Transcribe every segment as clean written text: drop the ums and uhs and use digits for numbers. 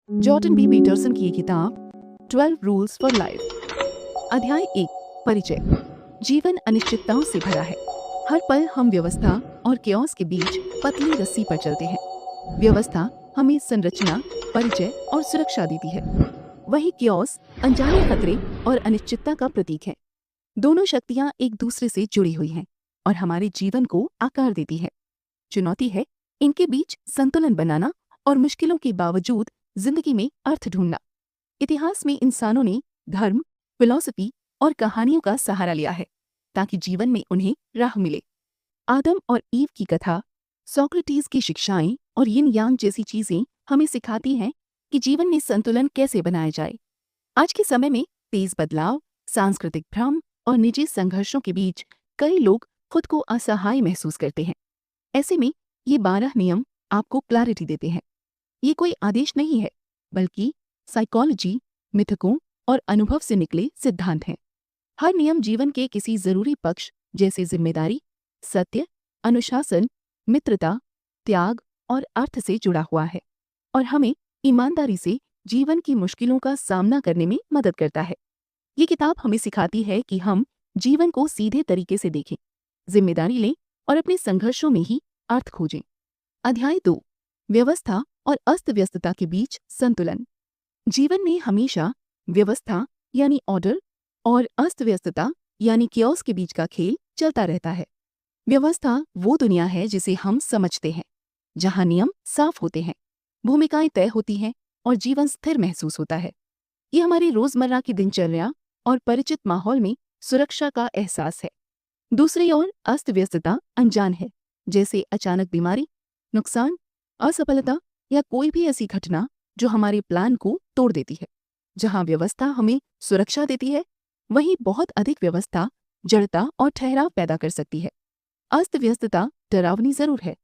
Jordan B Peterson की ये किताब 12 रूल्स फॉर लाइफ। अध्याय 1, परिचय। जीवन अनिश्चितताओं से भरा है। हर पल हम व्यवस्था और क्योस के बीच पतली रस्सी पर चलते हैं। व्यवस्था हमें संरचना, परिचय और सुरक्षा देती है। वही क्योस अनजाने खतरे और अनिश्चितता का प्रतीक है। दोनों शक्तियां एक दूसरे से जुड़ी हुई हैं और हमारे जीवन को आकार देती है। चुनौती है इनके बीच संतुलन बनाना और मुश्किलों के बावजूद जिंदगी में अर्थ ढूंढना। इतिहास में इंसानों ने धर्म, फिलॉसफी और कहानियों का सहारा लिया है ताकि जीवन में उन्हें राह मिले। आदम और ईव की कथा, सोक्रेटिस की शिक्षाएं और यिन यांग जैसी चीजें हमें सिखाती हैं कि जीवन में संतुलन कैसे बनाया जाए। आज के समय में तेज बदलाव, सांस्कृतिक भ्रम और निजी संघर्षों के बीच कई लोग खुद को असहाय महसूस करते हैं। ऐसे में ये 12 नियम आपको क्लैरिटी देते हैं। ये कोई आदेश नहीं है, बल्कि साइकोलॉजी, मिथकों और अनुभव से निकले सिद्धांत हैं। हर नियम जीवन के किसी जरूरी पक्ष जैसे जिम्मेदारी, सत्य, अनुशासन, मित्रता, त्याग और अर्थ से जुड़ा हुआ है और हमें ईमानदारी से जीवन की मुश्किलों का सामना करने में मदद करता है। ये किताब हमें सिखाती है कि हम जीवन को सीधे तरीके से देखें, जिम्मेदारी लें और अपने संघर्षों में ही अर्थ खोजें। अध्याय 2, व्यवस्था और अस्त व्यस्तता के बीच संतुलन। जीवन में हमेशा व्यवस्था यानी ऑर्डर और अस्त व्यस्तता यानी क्योस के बीच का खेल चलता रहता है। व्यवस्था वो दुनिया है जिसे हम समझते हैं, जहां नियम साफ होते हैं, भूमिकाएं तय होती हैं और जीवन स्थिर महसूस होता है। ये हमारी रोजमर्रा की दिनचर्या और परिचित माहौल में सुरक्षा का एहसास है। दूसरी ओर अस्त व्यस्तता अनजान है, जैसे अचानक बीमारी, नुकसान, असफलता या कोई भी ऐसी घटना जो हमारे प्लान को तोड़ देती है। जहां व्यवस्था हमें सुरक्षा देती है, वहीं बहुत अधिक व्यवस्था जड़ता और ठहराव पैदा कर सकती है। अस्त व्यस्तता डरावनी जरूर है,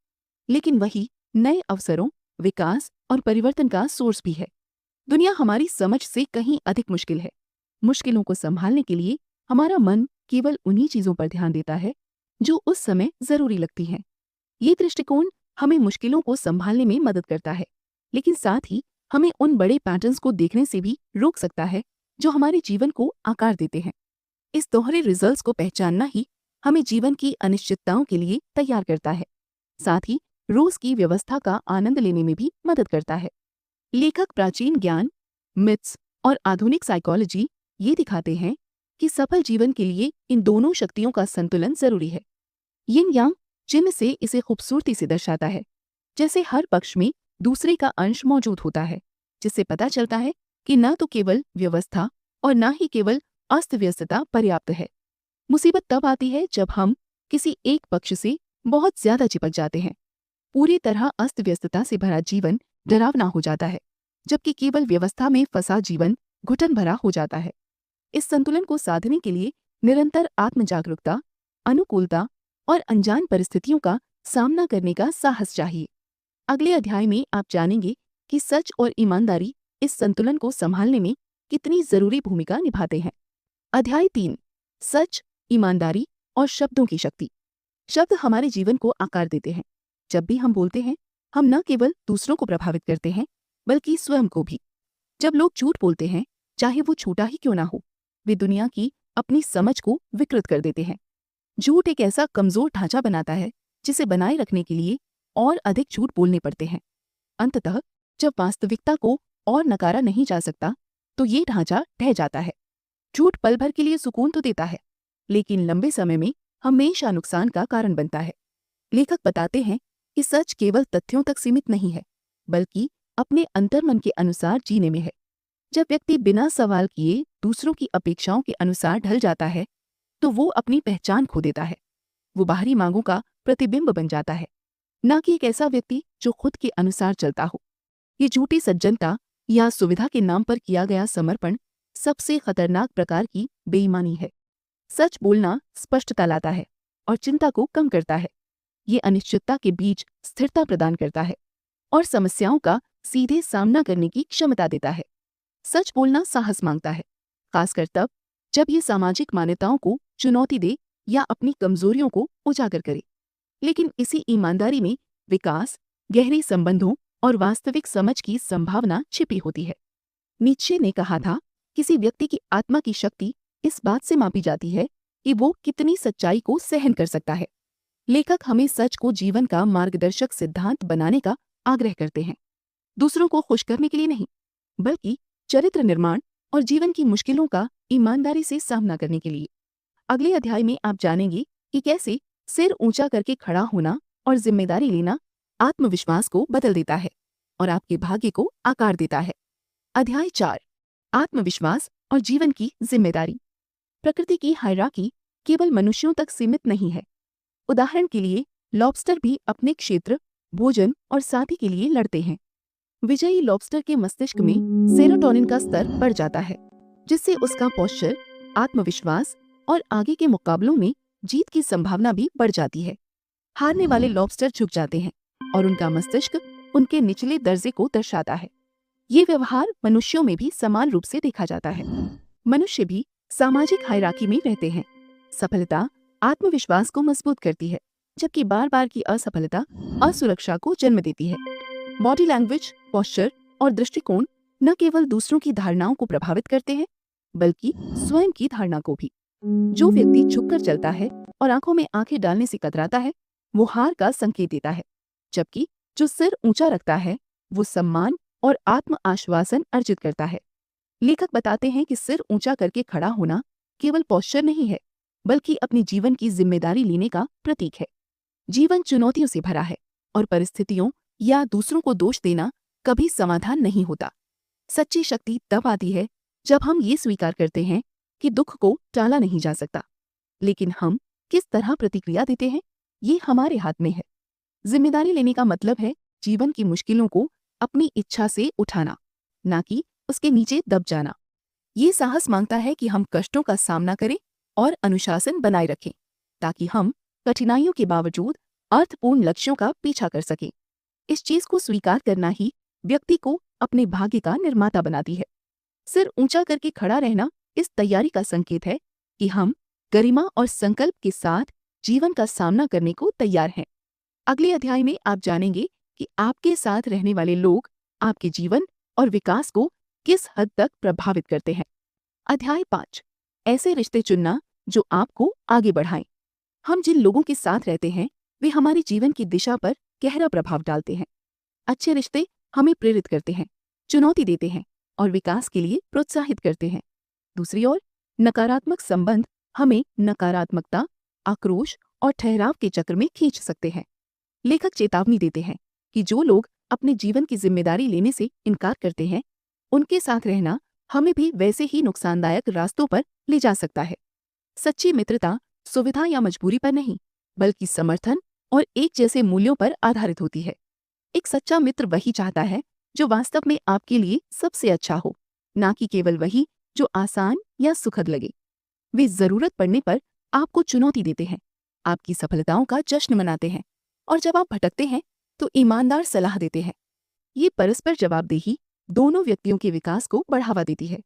लेकिन वही नए अवसरों, विकास और परिवर्तन का सोर्स भी है। दुनिया हमारी समझ से कहीं अधिक मुश्किल है। मुश्किलों को संभालने के लिए हमारा मन केवल उन्हीं चीजों पर ध्यान देता है जो उस समय जरूरी लगती हैं। ये दृष्टिकोण हमें मुश्किलों को संभालने में मदद करता है, लेकिन साथ ही हमें उन बड़े पैटर्न्स को देखने से भी रोक सकता है जो हमारे जीवन को आकार देते हैं। इस दोहरे रिजल्ट्स को पहचानना ही हमें जीवन की अनिश्चितताओं के लिए तैयार करता है, साथ ही रोज की व्यवस्था का आनंद लेने में भी मदद करता है। लेखक प्राचीन ज्ञान, मिथ्स और आधुनिक साइकोलॉजी ये दिखाते हैं कि सफल जीवन के लिए इन दोनों शक्तियों का संतुलन जरूरी है। यिन यांग चिन्ह से इसे खूबसूरती से दर्शाता है, जैसे हर पक्ष में दूसरे का अंश मौजूद होता है, जिससे पता चलता है कि न तो केवल व्यवस्था और न ही केवल अस्त व्यस्तता पर्याप्त है। मुसीबत तब आती है जब हम किसी एक पक्ष से बहुत ज्यादा चिपक जाते हैं। पूरी तरह अस्त व्यस्तता से भरा जीवन डरावना हो जाता है, जबकि केवल व्यवस्था में फंसा जीवन घुटन भरा हो जाता है। इस संतुलन को साधने के लिए निरंतर आत्म जागरूकता, अनुकूलता और अनजान परिस्थितियों का सामना करने का साहस चाहिए। अगले अध्याय में आप जानेंगे कि सच और ईमानदारी इस संतुलन को संभालने में कितनी जरूरी भूमिका निभाते हैं। अध्याय 3, सच, ईमानदारी और शब्दों की शक्ति। शब्द हमारे जीवन को आकार देते हैं। जब भी हम बोलते हैं, हम न केवल दूसरों को प्रभावित करते हैं, बल्कि स्वयं को भी। जब लोग झूठ बोलते हैं, चाहे वो छोटा ही क्यों ना हो, वे दुनिया की अपनी समझ को विकृत कर देते हैं। झूठ एक ऐसा कमजोर ढांचा बनाता है जिसे बनाए रखने के लिए और अधिक झूठ बोलने पड़ते हैं। अंततः जब वास्तविकता को और नकारा नहीं जा सकता, तो ये ढांचा ढह जाता है। झूठ पल भर के लिए सुकून तो देता है, लेकिन लंबे समय में हमेशा नुकसान का कारण बनता है। लेखक बताते हैं कि सच केवल तथ्यों तक सीमित नहीं है, बल्कि अपने अंतर्मन के अनुसार जीने में है। जब व्यक्ति बिना सवाल किए दूसरों की अपेक्षाओं के अनुसार ढल जाता है, तो वो अपनी पहचान खो देता है। वो बाहरी मांगों का प्रतिबिंब बन जाता है, न कि एक ऐसा व्यक्ति जो खुद के अनुसार चलता हो। ये झूठी सज्जनता या सुविधा के नाम पर किया गया समर्पण सबसे खतरनाक प्रकार की बेईमानी है। सच बोलना स्पष्टता लाता है और चिंता को कम करता है। ये अनिश्चितता के बीच स्थिरता प्रदान करता है और समस्याओं का सीधे सामना करने की क्षमता देता है। सच बोलना साहस मांगता है, खासकर तब जब ये सामाजिक मान्यताओं को चुनौती दे या अपनी कमजोरियों को उजागर करे। लेकिन इसी ईमानदारी में विकास, गहरे संबंधों और वास्तविक समझ की संभावना छिपी होती है। नीत्शे ने कहा था, किसी व्यक्ति की आत्मा की शक्ति इस बात से मापी जाती है कि वो कितनी सच्चाई को सहन कर सकता है। लेखक हमें सच को जीवन का मार्गदर्शक सिद्धांत बनाने का आग्रह करते हैं, दूसरों को खुश करने के लिए नहीं, बल्कि चरित्र निर्माण और जीवन की मुश्किलों का ईमानदारी से सामना करने के लिए। अगले अध्याय में आप जानेंगे कि कैसे सिर ऊंचा करके खड़ा होना और जिम्मेदारी लेना आत्मविश्वास को बदल देता है और आपके भाग्य को आकार देता है। अध्याय 4, आत्मविश्वास और जीवन की जिम्मेदारी। प्रकृति की हायरार्की केवल मनुष्यों तक सीमित नहीं है। उदाहरण के लिए लॉबस्टर भी अपने क्षेत्र, भोजन और साथी के लिए लड़ते हैं। विजयी लॉबस्टर के मस्तिष्क में सेरोटोनिन का स्तर बढ़ जाता है, जिससे उसका पोस्चर, आत्मविश्वास और आगे के मुकाबलों में जीत की संभावना भी बढ़ जाती है। हारने वाले लॉबस्टर झुक जाते हैं और उनका मस्तिष्क उनके निचले दर्जे को दर्शाता है। ये व्यवहार मनुष्यों में भी समान रूप से देखा जाता है। मनुष्य भी सामाजिक हायरार्की में रहते हैं। सफलता आत्मविश्वास को मजबूत करती है, जबकि बार बार की असफलता असुरक्षा को जन्म देती है। बॉडी लैंग्वेज, पोस्चर और दृष्टिकोण न केवल दूसरों की धारणाओं को प्रभावित करते हैं, बल्कि स्वयं की धारणा को भी। जो व्यक्ति झुककर चलता है और आंखों में आंखें डालने से कतराता है, वो हार का संकेत देता है, जबकि जो सिर ऊंचा रखता है, वो सम्मान और आत्म आश्वासन अर्जित करता है। लेखक बताते हैं कि सिर ऊंचा करके खड़ा होना केवल पोस्चर नहीं है, बल्कि अपने जीवन की जिम्मेदारी लेने का प्रतीक है। जीवन चुनौतियों से भरा है और परिस्थितियों या दूसरों को दोष देना कभी समाधान नहीं होता। सच्ची शक्ति तब आती है जब हम ये स्वीकार करते हैं कि दुख को टाला नहीं जा सकता, लेकिन हम किस तरह प्रतिक्रिया देते हैं, ये हमारे हाथ में है। जिम्मेदारी लेने का मतलब है जीवन की मुश्किलों को अपनी इच्छा से उठाना, ना कि उसके नीचे दब जाना। ये साहस मांगता है कि हम कष्टों का सामना करें और अनुशासन बनाए रखें, ताकि हम कठिनाइयों के बावजूद अर्थपूर्ण लक्ष्यों का पीछा कर सकें। इस चीज को स्वीकार करना ही व्यक्ति को अपने भाग्य का निर्माता बनाती है। सिर ऊंचा करके खड़ा रहना इस तैयारी का संकेत है कि हम गरिमा और संकल्प के साथ जीवन का सामना करने को तैयार हैं। अगले अध्याय में आप जानेंगे कि आपके साथ रहने वाले लोग आपके जीवन और विकास को किस हद तक प्रभावित करते हैं। अध्याय 5, ऐसे रिश्ते चुनना जो आपको आगे बढ़ाएं। हम जिन लोगों के साथ रहते हैं, वे हमारे जीवन की दिशा पर गहरा प्रभाव डालते हैं। अच्छे रिश्ते हमें प्रेरित करते हैं, चुनौती देते हैं और विकास के लिए प्रोत्साहित करते हैं। दूसरी ओर नकारात्मक संबंध हमें नकारात्मकता, आक्रोश और ठहराव के चक्र में खींच सकते हैं। लेखक चेतावनी देते हैं कि जो लोग अपने जीवन की जिम्मेदारी लेने से इनकार करते हैं, उनके साथ रहना हमें भी वैसे ही नुकसानदायक रास्तों पर ले जा सकता है। सच्ची मित्रता सुविधा या मजबूरी पर नहीं, बल्कि समर्थन और एक जैसे मूल्यों पर आधारित होती है। एक सच्चा मित्र वही चाहता है जो वास्तव में आपके लिए सबसे अच्छा हो, ना कि केवल वही जो आसान या सुखद लगे। वे जरूरत पड़ने पर आपको चुनौती देते हैं, आपकी सफलताओं का जश्न मनाते हैं और जब आप भटकते हैं तो ईमानदार सलाह देते हैं। ये परस्पर जवाबदेही दोनों व्यक्तियों के विकास को बढ़ावा देती है।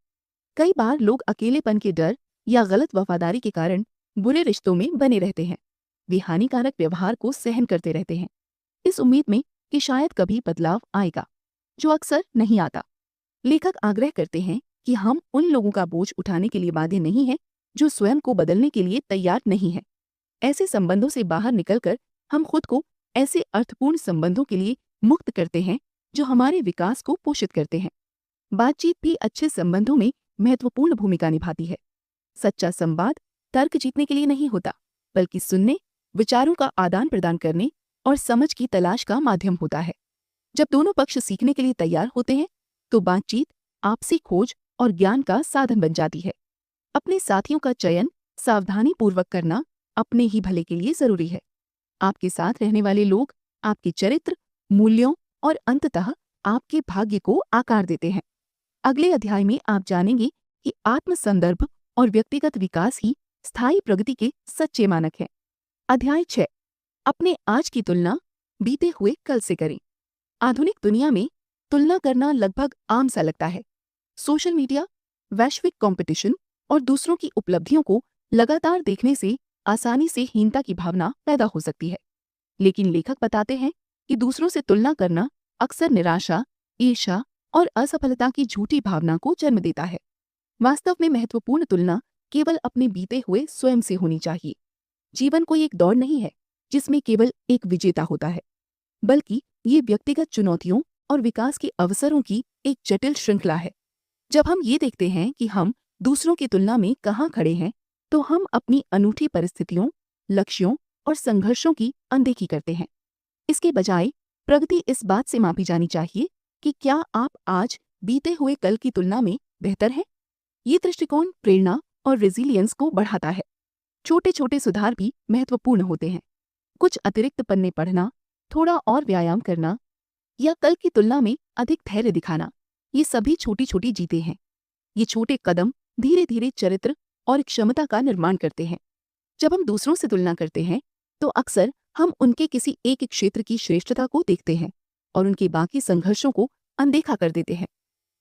कई बार लोग अकेलेपन के डर या गलत वफादारी के कारण बुरे रिश्तों में बने रहते हैं। वे हानिकारक व्यवहार को सहन करते रहते हैं, इस उम्मीद में कि शायद कभी बदलाव आएगा, जो अक्सर नहीं आता। लेखक आग्रह करते हैं कि हम उन लोगों का बोझ उठाने के लिए बाध्य नहीं हैं जो स्वयं को बदलने के लिए तैयार नहीं हैं। ऐसे संबंधों से बाहर निकलकर हम खुद को ऐसे अर्थपूर्ण संबंधों के लिए मुक्त करते हैं जो हमारे विकास को पोषित करते हैं। बातचीत भी अच्छे संबंधों में महत्वपूर्ण भूमिका निभाती है। सच्चा संवाद तर्क जीतने के लिए नहीं होता, बल्कि सुनने, विचारों का आदान प्रदान करने और समझ की तलाश का माध्यम होता है। जब दोनों पक्ष सीखने के लिए तैयार होते हैं, तो बातचीत आपसी खोज और ज्ञान का साधन बन जाती है। अपने साथियों का चयन सावधानी पूर्वक करना अपने ही भले के लिए जरूरी है। आपके साथ रहने वाले लोग आपके चरित्र, मूल्यों और अंततः आपके भाग्य को आकार देते हैं। अगले अध्याय में आप जानेंगे कि आत्म संदर्भ और व्यक्तिगत विकास ही स्थायी प्रगति के सच्चे मानक हैं। अध्याय 6, अपने आज की तुलना बीते हुए कल से करें। आधुनिक दुनिया में तुलना करना लगभग आम सा लगता है। सोशल मीडिया, वैश्विक कंपटीशन और दूसरों की उपलब्धियों को लगातार देखने से आसानी से हीनता की भावना पैदा हो सकती है। लेकिन लेखक बताते हैं कि दूसरों से तुलना करना अक्सर निराशा, ईर्ष्या और असफलता की झूठी भावना को जन्म देता है। वास्तव में महत्वपूर्ण तुलना केवल अपने बीते हुए स्वयं से होनी चाहिए। जीवन कोई एक दौड़ नहीं है जिसमें केवल एक विजेता होता है, बल्कि ये व्यक्तिगत चुनौतियों और विकास के अवसरों की एक जटिल श्रृंखला है। जब हम ये देखते हैं कि हम दूसरों की तुलना में कहाँ खड़े हैं, तो हम अपनी अनूठी परिस्थितियों, लक्ष्यों और संघर्षों की अनदेखी करते हैं। इसके बजाय प्रगति इस बात से मापी जानी चाहिए कि क्या आप आज बीते हुए कल की तुलना में बेहतर हैं। ये दृष्टिकोण प्रेरणा और रेजिलियंस को बढ़ाता है। छोटे छोटे सुधार भी महत्वपूर्ण होते हैं। कुछ अतिरिक्त पन्ने पढ़ना, थोड़ा और व्यायाम करना या कल की तुलना में अधिक धैर्य दिखाना, ये सभी छोटी छोटी जीतें हैं। ये छोटे कदम धीरे धीरे चरित्र और क्षमता का निर्माण करते हैं। जब हम दूसरों से तुलना करते हैं तो अक्सर हम उनके किसी एक क्षेत्र की श्रेष्ठता को देखते हैं और उनके बाकी संघर्षों को अनदेखा कर देते हैं।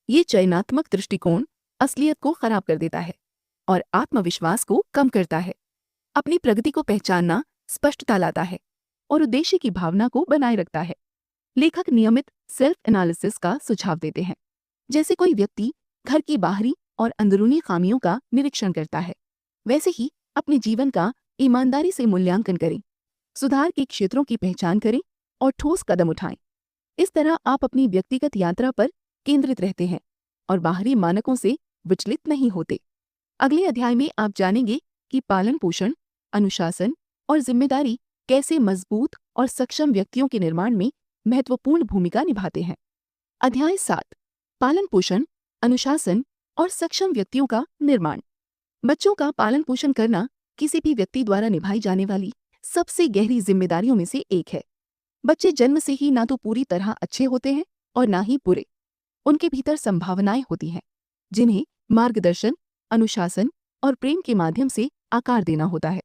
ये चयनात्मक दृष्टिकोण असलियत को खराब कर देता है और आत्मविश्वास को कम करता है। अपनी प्रगति को पहचानना स्पष्टता लाता है और उद्देश्य की भावना को बनाए रखता है। लेखक नियमित सेल्फ एनालिसिस का सुझाव देते हैं। जैसे कोई व्यक्ति घर की बाहरी और अंदरूनी खामियों का निरीक्षण करता है, वैसे ही अपने जीवन का ईमानदारी से मूल्यांकन करें, सुधार के क्षेत्रों की पहचान करें और ठोस कदम उठाएं। इस तरह आप अपनी व्यक्तिगत यात्रा पर केंद्रित रहते हैं और बाहरी मानकों से विचलित नहीं होते। अगले अध्याय में आप जानेंगे कि पालन पोषण, अनुशासन और जिम्मेदारी कैसे मजबूत और सक्षम व्यक्तियों के निर्माण में महत्वपूर्ण भूमिका निभाते हैं। अध्याय 7, पालन पोषण, अनुशासन और सक्षम व्यक्तियों का निर्माण। बच्चों का पालन पोषण करना किसी भी व्यक्ति द्वारा निभाई जाने वाली सबसे गहरी जिम्मेदारियों में से एक है। बच्चे जन्म से ही ना तो पूरी तरह अच्छे होते हैं और ना ही बुरे। उनके भीतर संभावनाएं होती हैं जिन्हें मार्गदर्शन, अनुशासन और प्रेम के माध्यम से आकार देना होता है।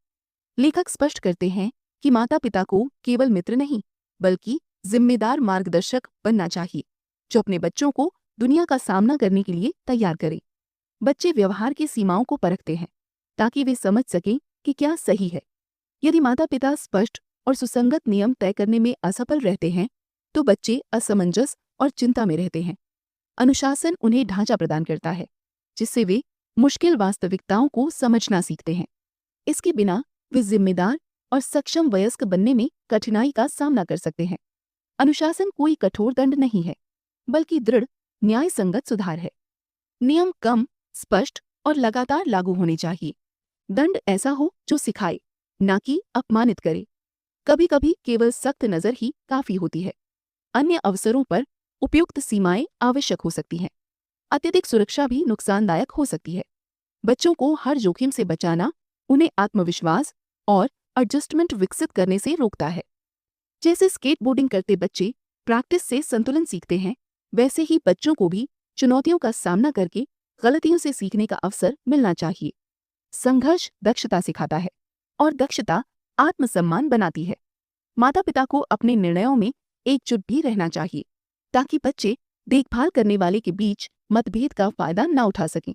लेखक स्पष्ट करते हैं कि माता पिता को केवल मित्र नहीं बल्कि जिम्मेदार मार्गदर्शक बनना चाहिए जो अपने बच्चों को दुनिया का सामना करने के लिए तैयार करे। बच्चे व्यवहार की सीमाओं को परखते हैं ताकि वे समझ सकें कि क्या सही है। यदि माता पिता स्पष्ट और सुसंगत नियम तय करने में असफल रहते हैं तो बच्चे असमंजस और चिंता में रहते हैं। अनुशासन उन्हें ढांचा प्रदान करता है जिससे वे मुश्किल वास्तविकताओं को समझना सीखते हैं। इसके बिना वे जिम्मेदार और सक्षम वयस्क बनने में कठिनाई का सामना कर सकते हैं। अनुशासन कोई कठोर दंड नहीं है बल्कि दृढ़, न्याय संगत सुधार है। नियम कम, स्पष्ट और लगातार लागू होने चाहिए। दंड ऐसा हो जो सिखाए, ना कि अपमानित करे। कभी कभी केवल सख्त नजर ही काफी होती है। अन्य अवसरों पर उपयुक्त सीमाएं आवश्यक हो सकती हैं। अत्यधिक सुरक्षा भी नुकसानदायक हो सकती है। बच्चों को हर जोखिम से बचाना उन्हें आत्मविश्वास और एडजस्टमेंट विकसित करने से रोकता है। जैसे स्केटबोर्डिंग करते बच्चे प्रैक्टिस से संतुलन सीखते हैं, वैसे ही बच्चों को भी चुनौतियों का सामना करके गलतियों से सीखने का अवसर मिलना चाहिए। संघर्ष दक्षता सिखाता है और दक्षता आत्मसम्मान बनाती है। माता पिता को अपने निर्णयों में एकजुट भी रहना चाहिए ताकि बच्चे देखभाल करने वाले के बीच मतभेद का फायदा न उठा सकें।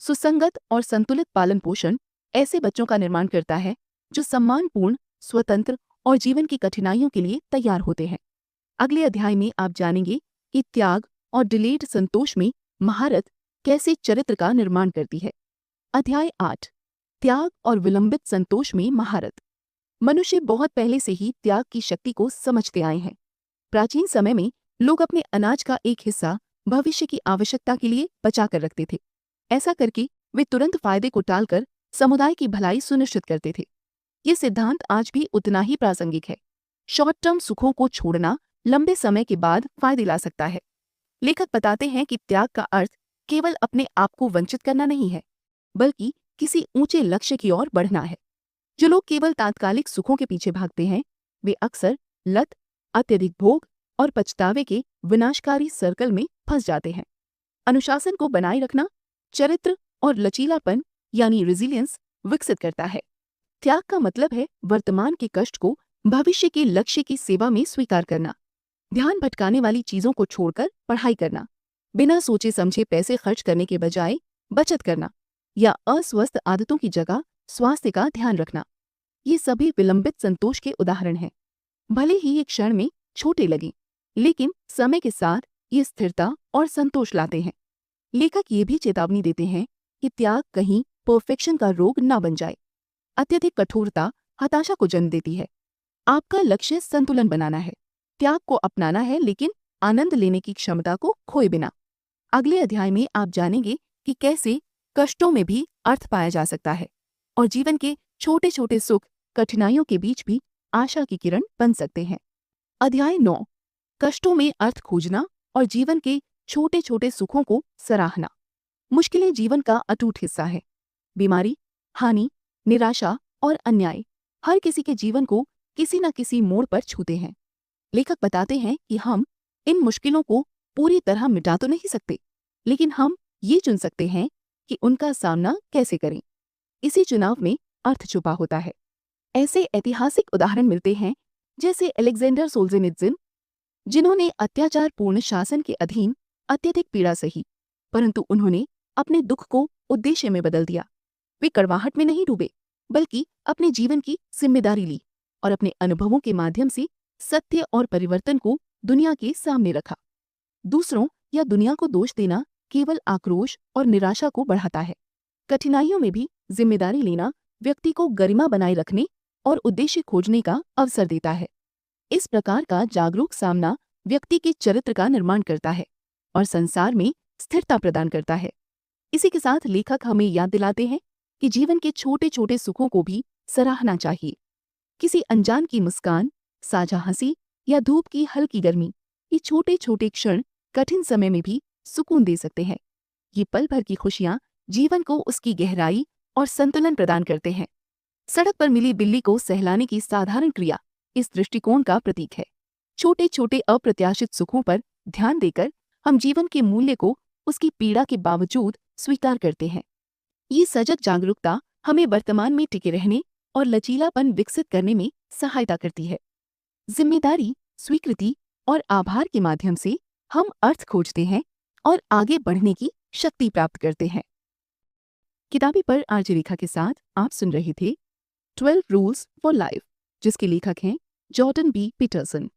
सुसंगत और संतुलित पालन पोषण ऐसे बच्चों का निर्माण करता है जो सम्मानपूर्ण, स्वतंत्र और जीवन की कठिनाइयों के लिए तैयार होते हैं। अगले अध्याय में आप जानेंगे कि त्याग और डिलेड संतोष में महारत कैसे चरित्र का निर्माण करती है। अध्याय 8, त्याग और विलंबित संतोष में महारत। मनुष्य बहुत पहले से ही त्याग की शक्ति को समझते आए हैं। प्राचीन समय में लोग अपने अनाज का एक हिस्सा भविष्य की आवश्यकता के लिए बचा कर रखते थे। ऐसा करके वे तुरंत फायदे को टालकर समुदाय की भलाई सुनिश्चित करते थे। ये सिद्धांत आज भी उतना ही प्रासंगिक है। शॉर्ट टर्म सुखों को छोड़ना लंबे समय के बाद फायदे ला सकता है। लेखक बताते हैं कि त्याग का अर्थ केवल अपने आप को वंचित करना नहीं है, बल्कि किसी ऊंचे लक्ष्य की ओर बढ़ना है। जो लोग केवल तात्कालिक सुखों के पीछे भागते हैं, वे अक्सर लत, अत्यधिक भोग और पछतावे के विनाशकारी सर्कल में फंस जाते हैं। अनुशासन को बनाए रखना चरित्र और लचीलापन यानी रेजिलियंस विकसित करता है। त्याग का मतलब है वर्तमान के कष्ट को भविष्य के लक्ष्य की सेवा में स्वीकार करना। ध्यान भटकाने वाली चीजों को छोड़कर पढ़ाई करना, बिना सोचे समझे पैसे खर्च करने के बजाय बचत करना या अस्वस्थ आदतों की जगह स्वास्थ्य का ध्यान रखना, ये सभी विलंबित संतोष के उदाहरण हैं। भले ही एक क्षण में छोटे लगें, लेकिन समय के साथ ये स्थिरता और संतोष लाते हैं। लेखक ये भी चेतावनी देते हैं कि त्याग कहीं परफेक्शन का रोग ना बन जाए। अत्यधिक कठोरता हताशा को जन्म देती है। आपका लक्ष्य संतुलन बनाना है, त्याग को अपनाना है, लेकिन आनंद लेने की क्षमता को खोए बिना। अगले अध्याय में आप जानेंगे कि कैसे कष्टों में भी अर्थ पाया जा सकता है और जीवन के छोटे छोटे सुख कठिनाइयों के बीच भी आशा की किरण बन सकते हैं। अध्याय 9, कष्टों में अर्थ खोजना और जीवन के छोटे छोटे सुखों को सराहना। मुश्किलें जीवन का अटूट हिस्सा है। बीमारी, हानि, निराशा और अन्याय हर किसी के जीवन को किसी न किसी मोड़ पर छूते हैं। लेखक बताते हैं कि हम इन मुश्किलों को पूरी तरह मिटा तो नहीं सकते, लेकिन हम ये चुन सकते हैं कि उनका सामना कैसे करें। इसी चुनाव में अर्थ छुपा होता है। ऐसे ऐतिहासिक उदाहरण मिलते हैं जैसे अलेक्जेंडर सोल्जेनित्जिन, जिन्होंने अत्याचारपूर्ण शासन के अधीन अत्यधिक पीड़ा सही, परंतु उन्होंने अपने दुख को उद्देश्य में बदल दिया। वे कड़वाहट में नहीं डूबे, बल्कि अपने जीवन की जिम्मेदारी ली और अपने अनुभवों के माध्यम से सत्य और परिवर्तन को दुनिया के सामने रखा। दूसरों या दुनिया को दोष देना केवल आक्रोश और निराशा को बढ़ाता है। कठिनाइयों में भी जिम्मेदारी लेना व्यक्ति को गरिमा बनाए रखने और उद्देश्य खोजने का अवसर देता है। इस प्रकार का जागरूक सामना व्यक्ति के चरित्र का निर्माण करता है और संसार में स्थिरता प्रदान करता है। इसी के साथ लेखक हमें याद दिलाते हैं कि जीवन के छोटे छोटे सुखों को भी सराहना चाहिए। किसी अनजान की मुस्कान, साझा हंसी या धूप की हल्की गर्मी, ये छोटे छोटे क्षण कठिन समय में भी सुकून दे सकते हैं। ये पल भर की खुशियां जीवन को उसकी गहराई और संतुलन प्रदान करते हैं। सड़क पर मिली बिल्ली को सहलाने की साधारण क्रिया इस दृष्टिकोण का प्रतीक है। छोटे छोटे अप्रत्याशित सुखों पर ध्यान देकर हम जीवन के मूल्य को उसकी पीड़ा के बावजूद स्वीकार करते हैं। ये सजग जागरूकता हमें वर्तमान में टिके रहने और लचीलापन विकसित करने में सहायता करती है। जिम्मेदारी, स्वीकृति और आभार के माध्यम से हम अर्थ खोजते हैं और आगे बढ़ने की शक्ति प्राप्त करते हैं। किताबी पर आरजे रेखा के साथ आप सुन रहे थे 12 रूल्स फॉर लाइफ, जिसके लेखक हैं जॉर्डन बी पीटरसन।